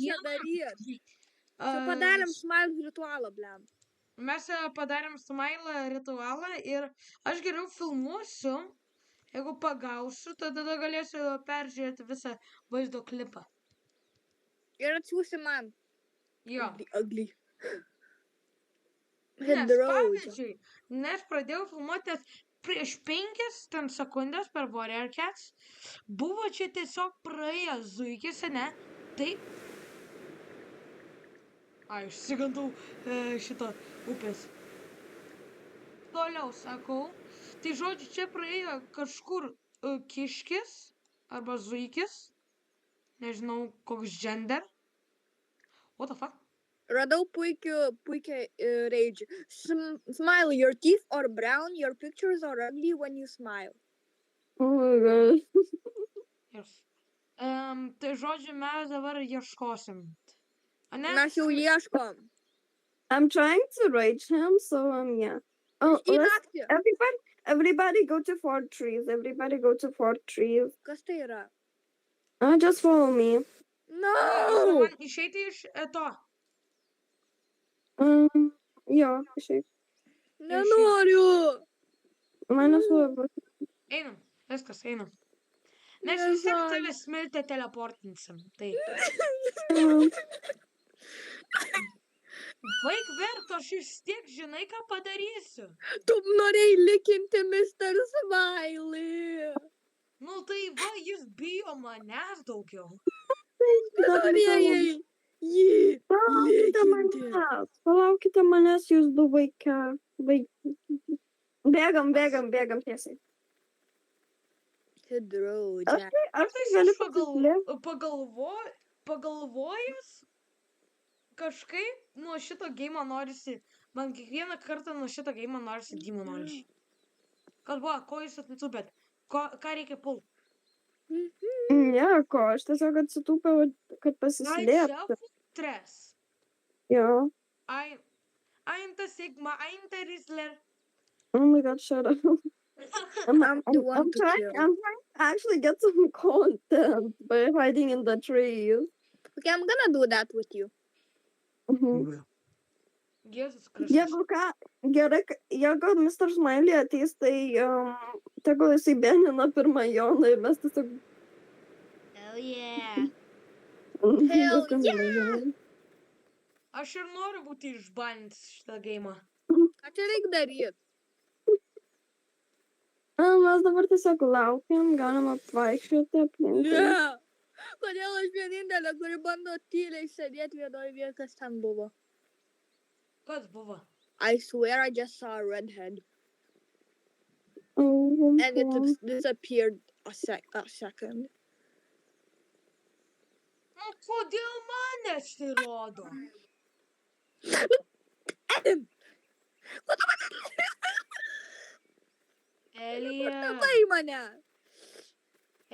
čia daryt? Čia A, padarėm smile ritualą, blem. Mes padarėm smile ritualą ir aš geriau filmuosiu. Jeigu pagausiu, tada galėsiu peržiūrėti visą vaizdo klipą. Ir atsiųsi man. Jo. Ugly. Nes pavyzdžiui, nes pradėjau filmuoti prieš 5 sekundės per Warrior Cats. Buvo čia tiesiog praėjęs zuikis, ne? Tai... Ai, išsigandau šito upės. Toliau sakau. Tai žodžiu, čia praėjo kažkur kiškis arba zuikis. Nežinau, koks gender. What the fuck? Radau puikią rage. Smile, your teeth are brown, your pictures are ugly when you smile. Oh my god. Yes. Tai žodžiu, mes dabar ieškosim. Mes jau ieškom. I'm trying to rage him, so yeah. Oh, Į naktį. everybody go to Fort Trees. Everybody go to Fort Trees. Kas tai yra? Just follow me. No! Man išeiti iš to. Jo, šiaip. Nenoriu! Man nesvarbu. Einam, viskas, einam. Mes vis tiek tave smiltę teleportinsim. Tai. Baik verkt, aš vis tiek žinai, ką padarysiu. Tu norėjai likinti Mr. Smiley. Nu tai va, jis bijo manęs daugiau. Tu norėjai jį likinti. Palaukite manęs, jūs du vaikai. Bėgam tiesiai. Draudžia. Aš tai galiu pagalvojus, kažkaip nuo šito geimo norisi, man kiekvieną kartą nuo šito geimo norisi demonolį. Kad buvo, ko jūs atitūpėt? Ką reikia pult? Nieko, aš tiesiog atsitūpiau, kad pasislėpti. Tres. Jo. I'm the Sigma, I'm the Rizzler. Oh my god, shut up. I'm trying to actually get some content by hiding in the trees. Okay, I'm gonna do that with you. Jėzus Kristus. Jeigu Mr. Smiley ateis, tai tegul jisai benina pirmą Joną ir mes tiesiog... Hell yeah. Hell yeah. Aš ir noriu būti išbanintis šitą geimą. Ką čia reikia daryti? Mes dabar tiesiog laukiam, galim apvaikščioti aplink. Ne. Kodėl aš vienintelė, kuri bando tyliai sėdėti vienoje vietoje, kas ten buvo? Kas buvo? I swear I just saw a redhead. Oh, and it disappeared a second. Nu, kodėl manęs tai rodo? Adam! Elija. Patai mane!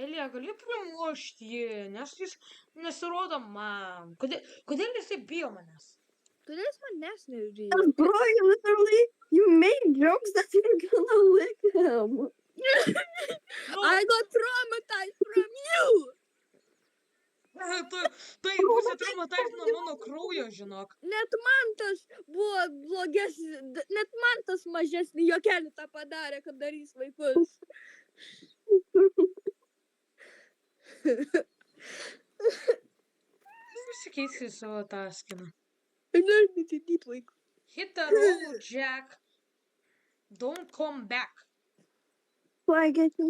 Elija, gali primuošti jį, nes jis nesirodo man. Kodėl jisai bijo manęs? Kodėl jis manęs nežiūrėjo? Bro, you made jokes that you're gonna lick him. No. I got traumatized from you! Tai būsi traumatized nuo mano kraujo, žinok. Net man tas buvo blogesnis, net man tas mažesnį juokelį tą padarė, kad darys vaikus. Pasikeisi savo tą skiną. Hit the road, Jack. Don't come back. Why get you?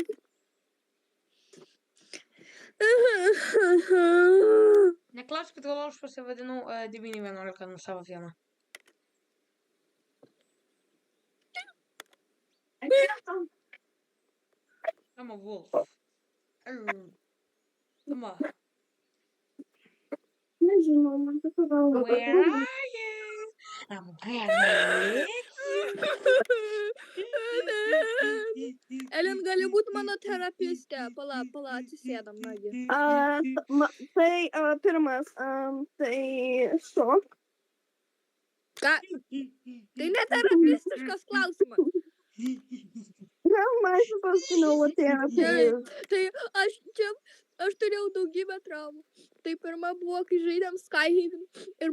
Neklauskit, gal aš pasivadinau 911 nuo savo filmą. I'm a wolf. Come on. Nežinau, man tai pagalvo. Where are you? I'm gonna lick you. Ellen, gali būti mano terapistė. Pala, atsisėdam, nagi. Tai pirmas, tai šok. Ką? Tai ne terapistiškas klausimas. How am I supposed to know what therapy Gerai, is? tai aš turėjau daugybę traumų. Tai pirma buvo, kai žaidėm Skyhaven ir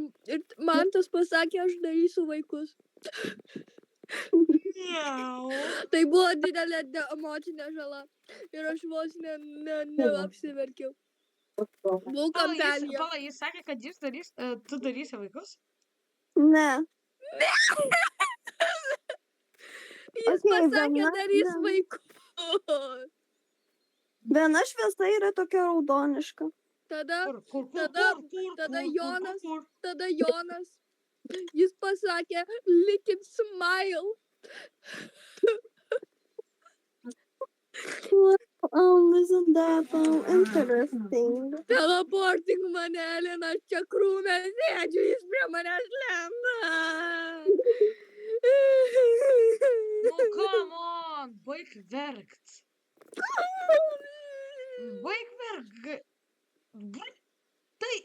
Mantas pasakė, aš darysiu vaikus. Miau. Tai buvo didelė emocinė žala ir aš vos neapsiverkiau. Buvau kampelyje. Pala, jis sakė, kad tu darysi vaikus? Ne. Jis Okay, pasakė, viena- darys ne. vaikus. Viena šviesa yra tokia raudoniška. Tada Kur? Jonas, jis pasakė, lick it smile. Isn't that interesting? Teleporting mane, Elena, aš čia krūme sėdžiu, jis prie manęs lenda. Nu, come on, baig verkt. Baig verkt. Tai,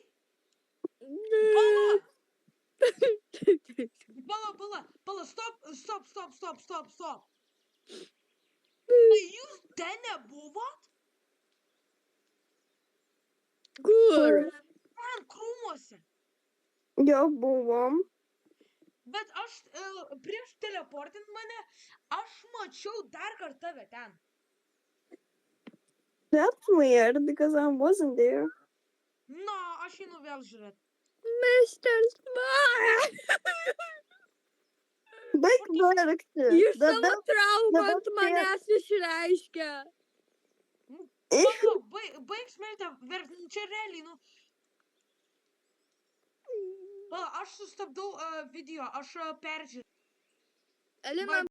pala, stop. Tai jūs ten nebuvot? Kur? Ten krūmuose. Jo buvom. Bet aš prieš teleportint mane, aš mačiau dar kartą tave ten. That's weird because I wasn't there. Na, aš einu vėl žiūrėt. Mr. Smile. Baig verkti. Jis savo traumą ant manęs išreiškia. Pala, baig smertę verkt, čia realiai, nu. Pala, aš sustabdau video, aš peržiūrėjau. Elena,